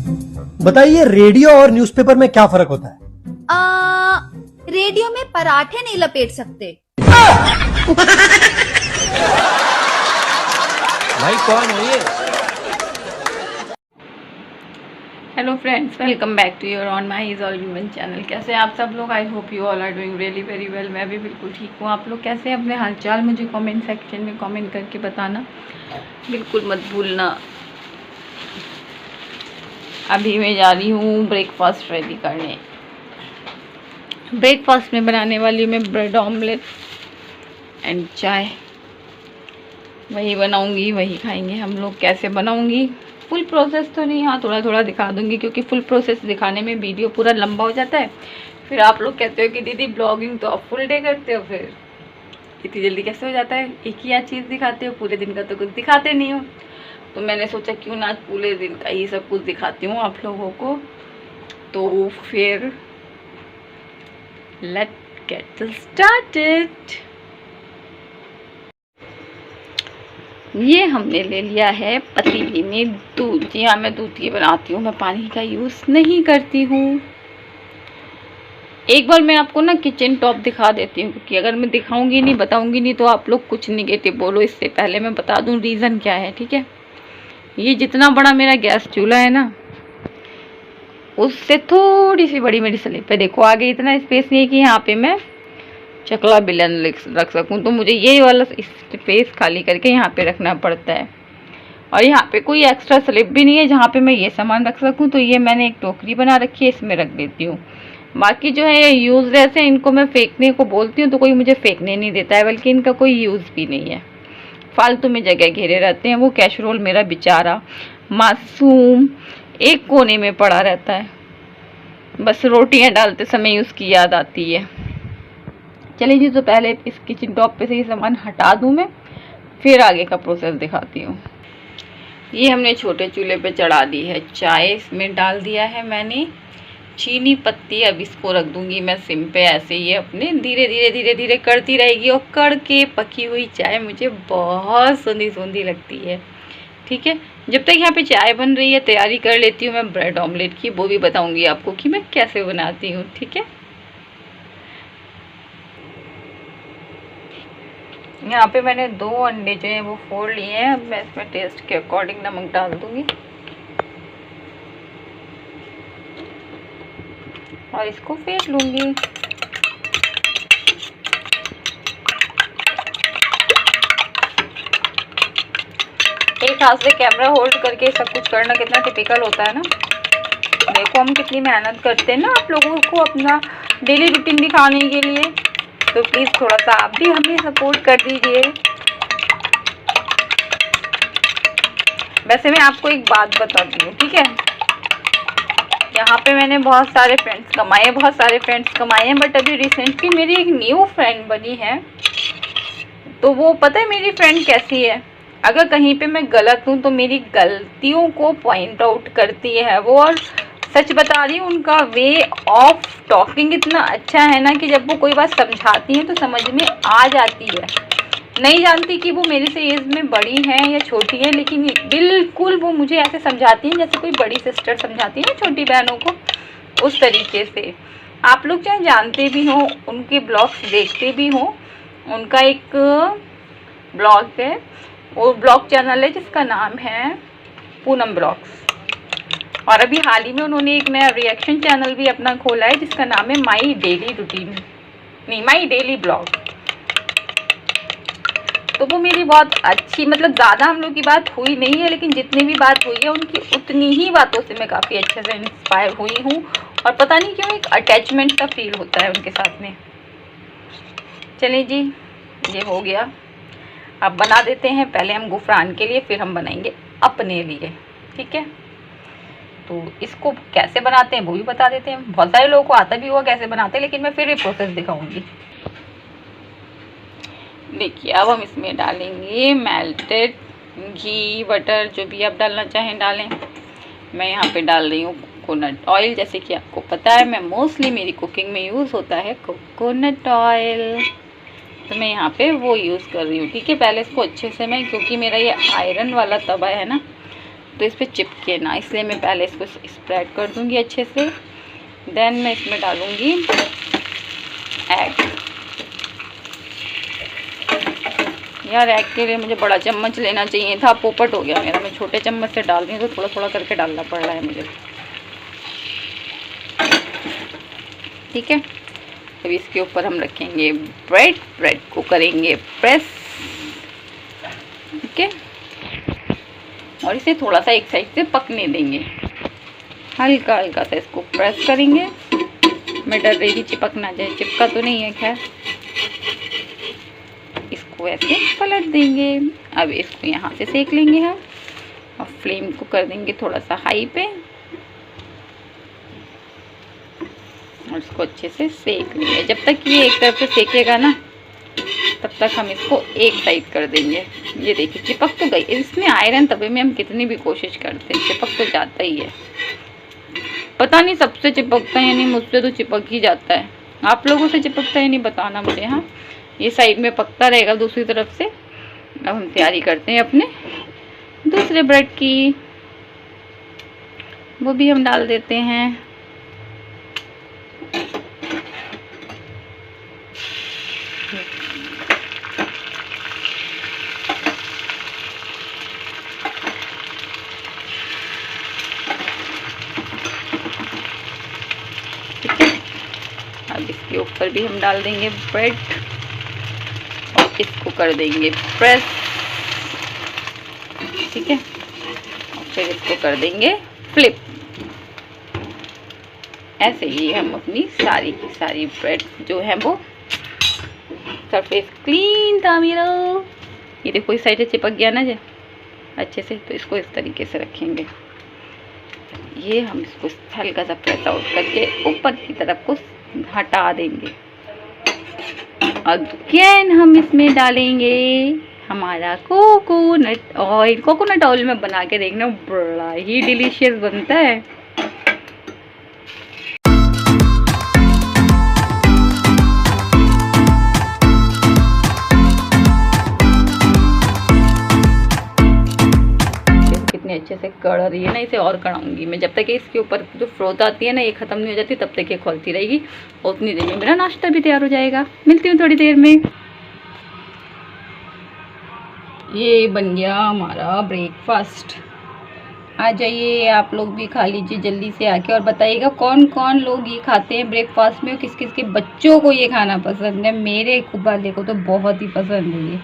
बताइए, रेडियो और न्यूज़पेपर में क्या फर्क होता है? रेडियो में पराठे नहीं लपेट सकते। भाई कौन है ये? Hello friends, welcome back to your on my is all human channel. कैसे हैं आप सब लोग? I hope you all are doing really very well. मैं भी बिल्कुल ठीक हूँ। आप लोग कैसे हैं? अपने हालचाल मुझे कमेंट सेक्शन में कमेंट करके बताना बिल्कुल मत भूलना। अभी मैं जा रही हूँ ब्रेकफास्ट रेडी करने। ब्रेकफास्ट में बनाने वाली मैं ब्रेड ऑमलेट एंड चाय। वही बनाऊंगी, वही खाएंगे हम लोग। कैसे बनाऊंगी फुल प्रोसेस तो नहीं, हाँ थोड़ा थोड़ा दिखा दूंगी, क्योंकि फुल प्रोसेस दिखाने में वीडियो पूरा लंबा हो जाता है। फिर आप लोग कहते हो कि दीदी ब्लॉगिंग तो आप फुल डे करते हो, फिर इतनी जल्दी कैसे हो जाता है? एक ही चीज़ दिखाते हो, पूरे दिन का तो कुछ दिखाते नहीं हो। तो मैंने सोचा क्यों ना आज पूरे दिन का ही सब कुछ दिखाती हूँ आप लोगों को। तो फिर लेट गेट स्टार्टेड। ये हमने ले लिया है पतीली में दूध। जी हाँ, मैं दूध की बनाती हूँ, मैं पानी का यूज़ नहीं करती हूँ। एक बार मैं आपको ना किचन टॉप दिखा देती हूँ, क्योंकि अगर मैं दिखाऊंगी नहीं, बताऊंगी नहीं, तो आप लोग कुछ निगेटिव बोलो। इससे पहले मैं बता दूँ रीज़न क्या है, ठीक है? ये जितना बड़ा मेरा गैस चूल्हा है ना, उससे थोड़ी सी बड़ी मेरी स्लेब है। देखो आगे इतना स्पेस नहीं है कि यहाँ पे मैं चकला बेलन रख सकूं, तो मुझे ये वाला स्पेस खाली करके यहाँ पे रखना पड़ता है। और यहाँ पे कोई एक्स्ट्रा स्लिप भी नहीं है जहाँ पे मैं ये सामान रख सकूं, तो ये मैंने एक टोकरी बना रखी है, इसमें रख देती हूँ। बाकी जो है ये यूजलेस है, इनको मैं फेंकने को बोलती हूँ तो कोई मुझे फेंकने नहीं देता है, बल्कि इनका कोई यूज़ भी नहीं है। फालतू में जगह घेरे रहते हैं। वो कैशरोल मेरा बेचारा मासूम एक कोने में पड़ा रहता है, बस रोटियाँ डालते समय उसकी याद आती है। चलिए जी, तो पहले इस किचन टॉप पे से ये सामान हटा दूँ मैं, फिर आगे का प्रोसेस दिखाती हूँ। ये हमने छोटे चूल्हे पे चढ़ा दी है चाय। इसमें डाल दिया है मैंने चीनी पत्ती। अब इसको रख दूँगी मैं सिम पे। ऐसे ये अपने धीरे धीरे धीरे धीरे करती रहेगी। और कड़ के पकी हुई चाय मुझे बहुत सूंधी सूंधी लगती है, ठीक है? जब तक यहाँ पे चाय बन रही है, तैयारी कर लेती हूँ मैं ब्रेड ऑमलेट की। वो भी बताऊँगी आपको कि मैं कैसे बनाती हूँ, ठीक है? यहाँ पे मैंने 2 अंडे जो हैं वो फोड़ लिए हैं। अब मैं इसमें टेस्ट के अकॉर्डिंग नमक डाल दूँगी और इसको फेंट लूँगी। एक हाथ से कैमरा होल्ड करके सब कुछ करना कितना टिपिकल होता है ना। देखो हम कितनी मेहनत करते हैं ना आप लोगों को अपना डेली रूटीन दिखाने के लिए, तो प्लीज़ थोड़ा सा आप भी हमें सपोर्ट कर दीजिए। वैसे मैं आपको एक बात बताती हूँ, ठीक है? यहाँ पे मैंने बहुत सारे फ्रेंड्स कमाए हैं, बट अभी रिसेंटली मेरी एक न्यू फ्रेंड बनी है। तो वो पता है मेरी फ्रेंड कैसी है? अगर कहीं पे मैं गलत हूँ तो मेरी गलतियों को पॉइंट आउट करती है वो। और सच बता रही हूँ, उनका वे ऑफ टॉकिंग इतना अच्छा है ना कि जब वो कोई बात समझाती हैं तो समझ में आ जाती है। नहीं जानती कि वो मेरे से एज में बड़ी हैं या छोटी हैं, लेकिन बिल्कुल वो मुझे ऐसे समझाती हैं जैसे कोई बड़ी सिस्टर समझाती है छोटी बहनों को, उस तरीके से। आप लोग चाहे जानते भी हों, उनके ब्लॉग्स देखते भी हों, उनका एक ब्लॉग है, वो ब्लॉग चैनल है जिसका नाम है पूनम ब्लॉग्स। और अभी हाल ही में उन्होंने एक नया रिएक्शन चैनल भी अपना खोला है जिसका नाम है माई डेली ब्लॉग। तो वो मेरी बहुत अच्छी, मतलब ज़्यादा हम लोग की बात हुई नहीं है, लेकिन जितनी भी बात हुई है उनकी उतनी ही बातों से मैं काफ़ी अच्छे से इंस्पायर हुई हूँ। और पता नहीं क्यों एक अटैचमेंट सा फील होता है उनके साथ में। चलिए जी, ये हो गया। अब बना देते हैं पहले हम गुफरान के लिए, फिर हम बनाएंगे अपने लिए, ठीक है? तो इसको कैसे बनाते हैं वो भी बता देते हैं। बहुत सारे लोगों को आता भी होगा कैसे बनाते हैं, लेकिन मैं फिर ये प्रोसेस दिखाऊंगी। देखिए, अब हम इसमें डालेंगे मेल्टेड घी, बटर, जो भी आप डालना चाहें डालें। मैं यहाँ पे डाल रही हूँ कोकोनट ऑयल। जैसे कि आपको पता है, मैं मोस्टली मेरी कुकिंग में यूज़ होता है कोकोनट ऑयल, तो मैं यहाँ पे वो यूज़ कर रही हूँ, ठीक है? पहले इसको अच्छे से मैं, क्योंकि मेरा ये आयरन वाला तवा है ना, तो इस पर चिपके ना, इसलिए मैं पहले इसको स्प्रेड कर दूंगी अच्छे से। देन मैं इसमें डालूंगी एग। यार एग के लिए मुझे बड़ा चम्मच लेना चाहिए था, पोपट हो गया मेरा। मैं छोटे चम्मच से डाल रही हूँ तो थोड़ा थोड़ा करके डालना पड़ रहा है मुझे। ठीक है, अभी इसके ऊपर हम रखेंगे ब्रेड को करेंगे प्रेस। ठीक है, और इसे थोड़ा सा एक साइड से पकने देंगे, हल्का हल्का सा इसको प्रेस करेंगे। मैं डर रही थी चिपक ना जाए, चिपका तो नहीं है खैर। इसको ऐसे पलट देंगे। अब इसको यहाँ से सेक लेंगे हम, और फ्लेम को कर देंगे थोड़ा सा हाई पे, और इसको अच्छे से सेक लेंगे। जब तक ये एक तरफ से सेकेगा ना, तब तक हम इसको एक साइड कर देंगे। ये देखिए चिपक तो गई। इसमें आयरन तवे में हम कितनी भी कोशिश करते हैं, चिपक तो जाता ही है। पता नहीं सबसे चिपकता है या नहीं, मुझसे तो चिपक ही जाता है। आप लोगों से चिपकता है नहीं बताना मुझे। हाँ, ये साइड में पकता रहेगा दूसरी तरफ से। अब हम तैयारी करते हैं अपने दूसरे ब्रेड की, वो भी हम डाल देते हैं। अब इसके ऊपर भी हम डाल देंगे ब्रेड, और इसको कर देंगे प्रेस। ठीक है, और फिर इसको कर देंगे फ्लिप। ऐसे ही हम अपनी सारी की सारी ब्रेड जो है वो, सरफेस क्लीन था मेरा। ये देखो इस साइड से चिपक गया ना जो अच्छे से, तो इसको इस तरीके से रखेंगे। ये हम इसको हल्का सा प्रेस आउट करके ऊपर की तरफ को हटा देंगे। अगेन हम इसमें डालेंगे हमारा कोकोनट ऑयल। कोकोनट ऑयल में बना के देखना, बड़ा ही डिलीशियस बनता है। अच्छे से कड़ रही है ना, इसे और कढ़ाऊंगी मैं। जब तक इसके ऊपर जो फ्रोथ आती है ना, ये खत्म नहीं हो जाती, तब तक ये खोलती रहेगी। और उतनी देर में मेरा नाश्ता भी तैयार हो जाएगा। मिलती हूँ थोड़ी देर में। ये बन गया हमारा ब्रेकफास्ट। आ जाइए आप लोग भी खा लीजिए जल्दी से आके, और बताइएगा कौन कौन लोग ये खाते हैं ब्रेकफास्ट में, और किस किस के बच्चों को ये खाना पसंद है। मेरे वाले को तो बहुत ही पसंद है ये।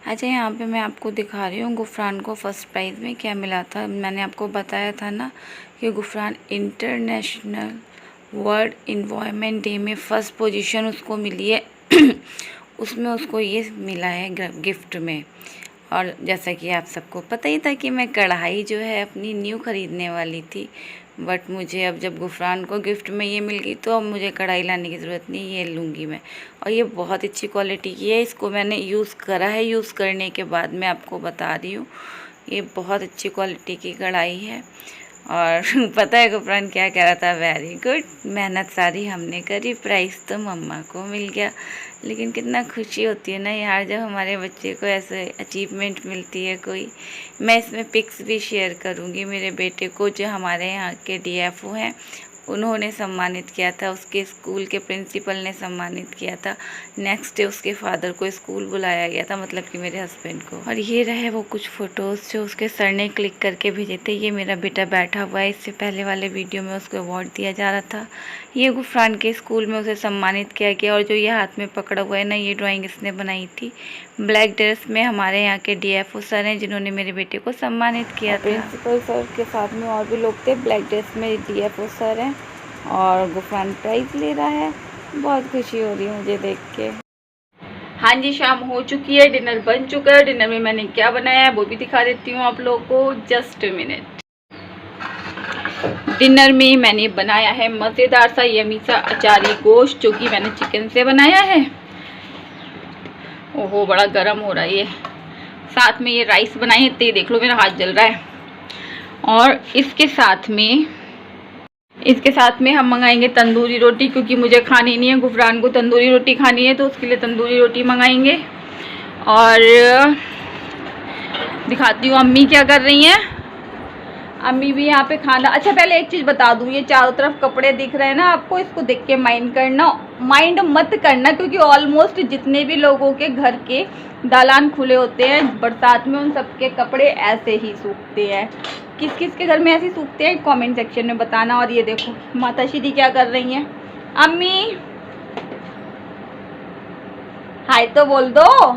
अच्छा, यहाँ पे मैं आपको दिखा रही हूँ गुफरान को फर्स्ट प्राइज़ में क्या मिला था। मैंने आपको बताया था ना कि Gufran international world environment day में फ़र्स्ट पोजीशन उसको मिली है। उसमें उसको ये मिला है गिफ्ट में। और जैसा कि आप सबको पता ही था कि मैं कढ़ाई जो है अपनी न्यू ख़रीदने वाली थी, बट मुझे अब जब गुफरान को गिफ्ट में ये मिल गई तो अब मुझे कढ़ाई लाने की ज़रूरत नहीं, ये लूँगी मैं। और ये बहुत अच्छी क्वालिटी की है। इसको मैंने यूज़ करा है, यूज़ करने के बाद मैं आपको बता रही हूँ, ये बहुत अच्छी क्वालिटी की कढ़ाई है। और पता है गुफरान क्या कह रहा था? वेरी गुड, मेहनत सारी हमने करी, प्राइज़ तो मम्मा को मिल गया। लेकिन कितना खुशी होती है ना यार जब हमारे बच्चे को ऐसे अचीवमेंट मिलती है कोई। मैं इसमें पिक्स भी शेयर करूँगी। मेरे बेटे को जो हमारे यहाँ के DFO हैं उन्होंने सम्मानित किया था, उसके स्कूल के प्रिंसिपल ने सम्मानित किया था। नेक्स्ट डे उसके फादर को स्कूल बुलाया गया था, मतलब कि मेरे हस्बैंड को। और ये रहे वो कुछ फ़ोटोज़ जो उसके सर ने क्लिक करके भेजे थे। ये मेरा बेटा बैठा हुआ है, इससे पहले वाले वीडियो में उसको अवार्ड दिया जा रहा था। ये गुफरान के स्कूल में उसे सम्मानित किया गया। और जो ये हाथ में पकड़ा हुआ है ना, ये ड्राइंग इसने बनाई थी। ब्लैक ड्रेस में हमारे यहाँ के DFO सर हैं जिन्होंने मेरे बेटे को सम्मानित किया था। प्रिंसिपल सर के साथ में और भी लोग थे। ब्लैक ड्रेस में DFO सर हैं और गुफरान प्राइज़ ले रहा है। बहुत खुशी हो रही है मुझे देख के। हाँ जी, शाम हो चुकी है, डिनर बन चुका है। डिनर में मैंने क्या बनाया है वो भी दिखा देती हूँ आप लोगों को, जस्ट मिनट। डिनर में मैंने बनाया है मज़ेदार सा यमी सा अचारी गोश्त, जो कि मैंने चिकन से बनाया है। ओहो, बड़ा गर्म हो रहा है ये। साथ में ये राइस बनाई है, तो देख लो मेरा हाथ जल रहा है। और इसके साथ में हम मंगाएंगे तंदूरी रोटी, क्योंकि मुझे खानी नहीं है, गुफरान को तंदूरी रोटी खानी है, तो उसके लिए तंदूरी रोटी मंगाएंगे। और दिखाती हूँ अम्मी क्या कर रही हैं। अम्मी भी यहाँ पे खाना, अच्छा पहले एक चीज़ बता दूँ, ये चारों तरफ कपड़े दिख रहे हैं ना आपको, इसको देख के माइंड मत करना, क्योंकि ऑलमोस्ट जितने भी लोगों के घर के दालान खुले होते हैं बरसात में, उन सबके कपड़े ऐसे ही सूखते हैं। किस किस के घर में ऐसे सूखते हैं कमेंट सेक्शन में बताना। और ये देखो माता श्री क्या कर रही हैं। अम्मी हाय तो बोल दो,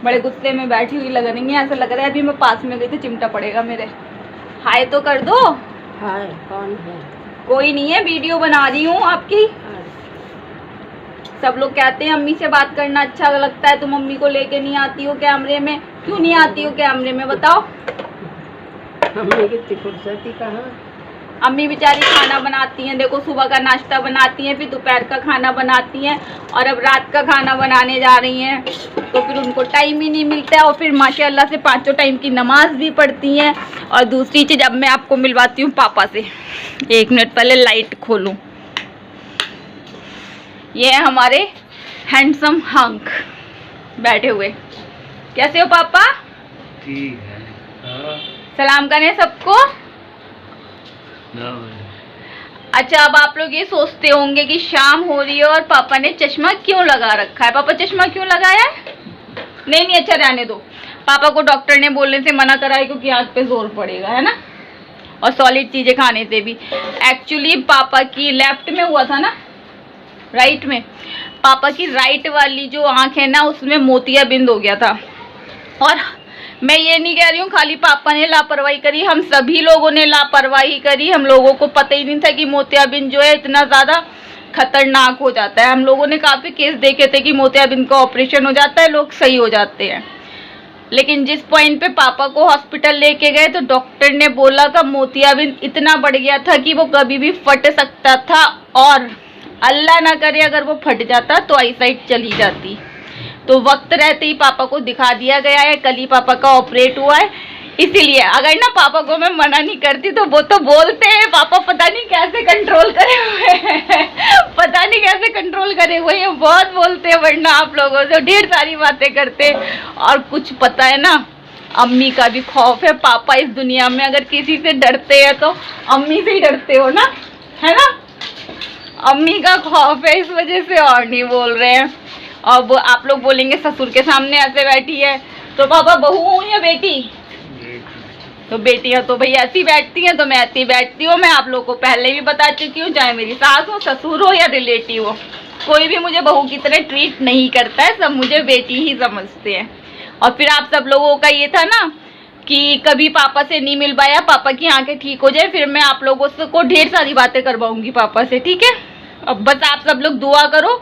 बड़े गुस्से में बैठी हुई लग रही है, ऐसा लग रहा है अभी मैं पास में गई तो चिमटा पड़ेगा मेरे। हाय तो कर दो। हाय कौन है? कोई नहीं है, वीडियो बना रही हूँ आपकी। सब लोग कहते हैं अम्मी से बात करना अच्छा लगता है, तुम मम्मी को लेके नहीं आती हो कैमरे में, क्यों नहीं आती हो कैमरे में बताओ। मम्मी की फुर्सती कहाँ? अम्मी बेचारी खाना बनाती हैं, देखो सुबह का नाश्ता बनाती हैं, फिर दोपहर का खाना बनाती हैं, और अब रात का खाना बनाने जा रही हैं, तो फिर उनको टाइम ही नहीं मिलता है। और फिर माशाल्लाह से 5 टाइम की नमाज भी पढ़ती हैं। और दूसरी चीज़, अब मैं आपको मिलवाती हूँ पापा से। 1 मिनट पहले लाइट खोलूँ। ये है हमारे हैंडसम हंक बैठे हुए। कैसे हो पापा? ठीक है। सलाम करें सबको। अच्छा, अब आप लोग ये सोचते होंगे कि शाम हो रही है और पापा ने चश्मा क्यों लगा रखा है। पापा चश्मा क्यों लगाया है? नहीं, अच्छा रहने दो। पापा को डॉक्टर ने बोलने से मना करा है, क्योंकि आँख पे जोर पड़ेगा, है ना, और सॉलिड चीजें खाने से भी। एक्चुअली पापा की लेफ्ट में हुआ था ना, राइट में। पापा की राइट वाली जो आँख है ना, उसमें मोतियाबिंद हो गया था। और मैं ये नहीं कह रही हूँ खाली पापा ने लापरवाही करी, हम सभी लोगों ने लापरवाही करी। हम लोगों को पता ही नहीं था कि मोतियाबिंद जो है इतना ज़्यादा खतरनाक हो जाता है। हम लोगों ने काफ़ी केस देखे थे कि मोतियाबिंद का ऑपरेशन हो जाता है, लोग सही हो जाते हैं। लेकिन जिस पॉइंट पे पापा को हॉस्पिटल लेके गए तो डॉक्टर ने बोला था मोतियाबिंद इतना बढ़ गया था कि वो कभी भी फट सकता था, और अल्लाह ना करे अगर वो फट जाता तो आईसाइट चली जाती। तो वक्त रहते ही पापा को दिखा दिया गया है। कल ही पापा का ऑपरेट हुआ है। इसीलिए अगर ना पापा को मैं मना नहीं करती तो वो तो बोलते हैं, पापा पता नहीं कैसे कंट्रोल करे हुए हैं, पता नहीं कैसे कंट्रोल करे हुए हैं, बहुत बोलते हैं, वरना आप लोगों से ढेर सारी बातें करते। और कुछ पता है ना, अम्मी का भी खौफ है। पापा इस दुनिया में अगर किसी से डरते हैं तो अम्मी से ही डरते हो ना, है ना। अम्मी का खौफ है, इस वजह से और नहीं बोल रहे हैं। अब आप लोग बोलेंगे ससुर के सामने ऐसे बैठी है, तो पापा बहू हूँ या बेटी? तो बेटियां तो भाई ऐसी बैठती हैं, तो मैं ऐसी बैठती हूँ। मैं आप लोगों को पहले भी बता चुकी हूँ, चाहे मेरी सास हो, ससुर हो या रिलेटिव हो, कोई भी मुझे बहू की तरह ट्रीट नहीं करता है, सब मुझे बेटी ही समझते हैं। और फिर आप सब लोगों का ये था ना कि कभी पापा से नहीं मिल पाया, पापा की आंखें ठीक हो जाए, फिर मैं आप लोगों से को ढेर सारी बातें करवाऊंगी पापा से, ठीक है। अब बस आप सब लोग दुआ करो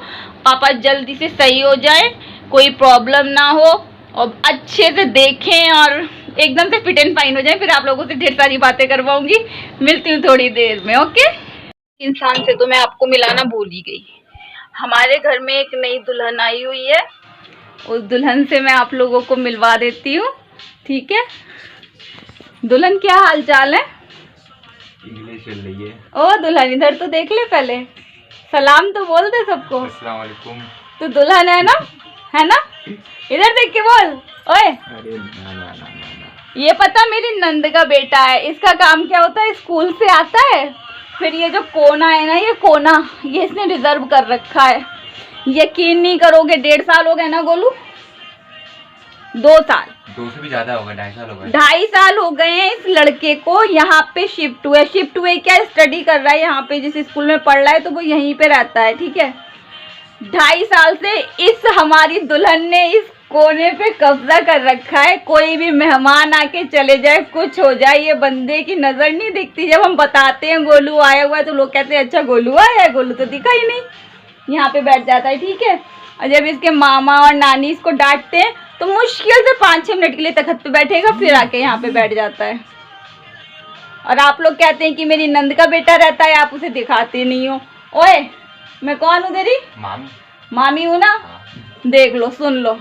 पापा जल्दी से सही हो जाए, कोई प्रॉब्लम ना हो, और अच्छे से देखें और एकदम से फिट एंड फाइन हो जाए। फिर आप लोगों से ढेर सारी बातें करवाऊंगी। मिलती हूँ थोड़ी देर में, ओके। इंसान से तो मैं आपको मिलाना भूल ही गई। हमारे घर में एक नई दुल्हन आई हुई है, उस दुल्हन से मैं आप लोगों को मिलवा देती हूँ, ठीक है। दुल्हन क्या हाल चाल है? चल रही है। ओ दुल्हन इधर तो देख ले, पहले सलाम तो बोल दे सबको। अस्सलाम वालेकुम। तो दुल्हन है ना, है ना, इधर देख के बोल। ओए अरे ना। ये पता मेरी नंद का बेटा है, इसका काम क्या होता है, स्कूल से आता है, फिर ये जो कोना है ना, ये कोना ये इसने रिजर्व कर रखा है। यकीन नहीं करोगे, 1.5 साल हो गए ना गोलू, 2 साल, 2 से भी ज्यादा होगा, 2.5 साल होगा। 2.5 साल हो गए हैं इस लड़के को यहाँ पे शिफ्ट हुए क्या, स्टडी कर रहा है यहाँ पे, जिस स्कूल में पढ़ रहा है तो वो यहीं पे रहता है, ठीक है। 2.5 साल से इस हमारी दुल्हन ने इस कोने पे कब्जा कर रखा है। कोई भी मेहमान आके चले जाए, कुछ हो जाए, ये बंदे की नजर नहीं दिखती। जब हम बताते हैं गोलू आया हुआ है तो लोग कहते हैं अच्छा गोलू आया है, गोलू तो दिखा ही नहीं, यहाँ पे बैठ जाता है, ठीक है। और जब इसके मामा और नानी इसको डांटते हैं तो मुश्किल से 5-6 मिनट के लिए तखत पे बैठेगा, फिर आके यहाँ पे बैठ जाता है। और आप लोग कहते हैं कि मेरी नंद का बेटा रहता है, आप उसे दिखाते नहीं हो। ओए मैं कौन हूँ तेरी मामी हूँ ना, देख लो सुन लो,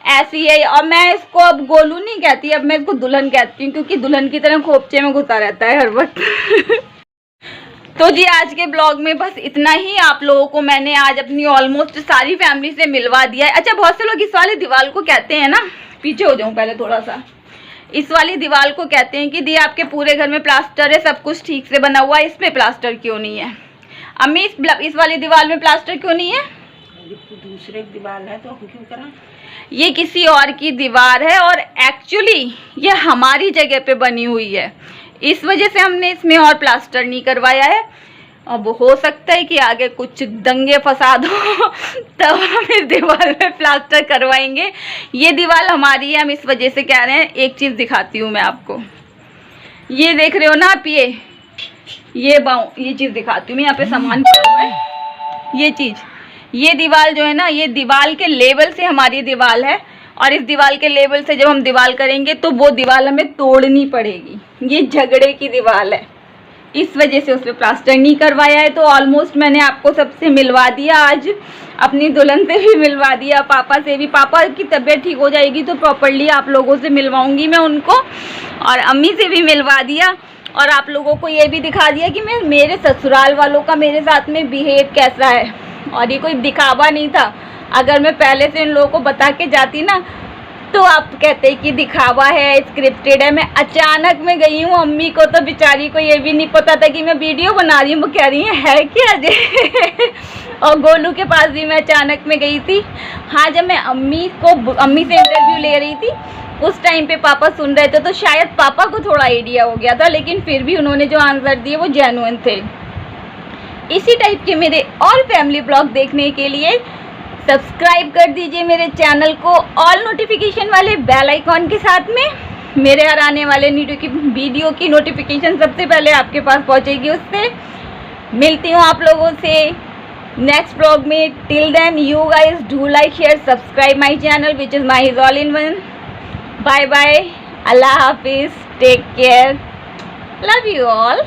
ऐसी है। और मैं इसको अब गोलू नहीं कहती, अब मैं इसको दुल्हन कहती हूँ, क्योंकि दुल्हन की तरह खोपचे में घुसा रहता है हर वक्त। तो जी आज के ब्लॉग में बस इतना ही। आप लोगों को मैंने आज अपनी ऑलमोस्ट सारी फैमिली से मिलवा दिया है। अच्छा, बहुत से लोग इस वाली दीवार को कहते हैं ना, पीछे हो जाऊं पहले थोड़ा सा, इस वाली दीवार को कहते हैं कि दी आपके पूरे घर में प्लास्टर है, सब कुछ ठीक से बना हुआ है, इसमें प्लास्टर क्यों नहीं है? अम्मी इस वाली दीवार में प्लास्टर क्यों नहीं है? दूसरे की दीवार है तो हम क्यों करें? ये किसी और की दीवार है और एक्चुअली ये हमारी जगह पे बनी हुई है, इस वजह से हमने इसमें और प्लास्टर नहीं करवाया है। अब हो सकता है कि आगे कुछ दंगे फसाद हो तब हम इस दीवार में प्लास्टर करवाएंगे। ये दीवार हमारी है, हम इस वजह से कह रहे हैं। एक चीज़ दिखाती हूँ मैं आपको, ये देख रहे हो ना आप, ये चीज़ दिखाती हूँ मैं। यहाँ पे सामान पड़ा हुआ है, ये दीवार जो है ना, ये दीवार के लेवल से हमारी दीवार है, और इस दीवार के लेवल से जब हम दीवार करेंगे तो वो दीवार हमें तोड़नी पड़ेगी। ये झगड़े की दीवार है, इस वजह से उसमें प्लास्टर नहीं करवाया है। तो ऑलमोस्ट मैंने आपको सबसे मिलवा दिया, आज अपनी दुल्हन से भी मिलवा दिया, पापा से भी। पापा की तबीयत ठीक हो जाएगी तो प्रॉपर्ली आप लोगों से मिलवाऊंगी मैं उनको, और अम्मी से भी मिलवा दिया, और आप लोगों को ये भी दिखा दिया कि मेरे ससुराल वालों का मेरे साथ में बिहेव कैसा है। और ये कोई दिखावा नहीं था, अगर मैं पहले से इन लोगों को बता के जाती ना तो आप कहते कि दिखावा है, स्क्रिप्टेड है। मैं अचानक में गई हूँ, अम्मी को तो बेचारी को ये भी नहीं पता था कि मैं वीडियो बना रही हूँ। वो कह रही है क्या जे और गोलू के पास भी मैं अचानक में गई थी। हाँ, जब मैं अम्मी से इंटरव्यू ले रही थी उस टाइम पे पापा सुन रहे थे, तो शायद पापा को थोड़ा आइडिया हो गया था, लेकिन फिर भी उन्होंने जो आंसर दिए वो जेन्युइन थे। इसी टाइप के मेरे और फैमिली ब्लॉग देखने के लिए सब्सक्राइब कर दीजिए मेरे चैनल को, ऑल नोटिफिकेशन वाले बेल आइकॉन के साथ में। मेरे हर आने वाले वीडियो की नोटिफिकेशन सबसे पहले आपके पास पहुंचेगी उससे। मिलती हूँ आप लोगों से नेक्स्ट ब्लॉग में। Till then you guys do like share subscribe my channel which is my all in one. Bye bye, अल्लाह हाफिज़, take care, love you all.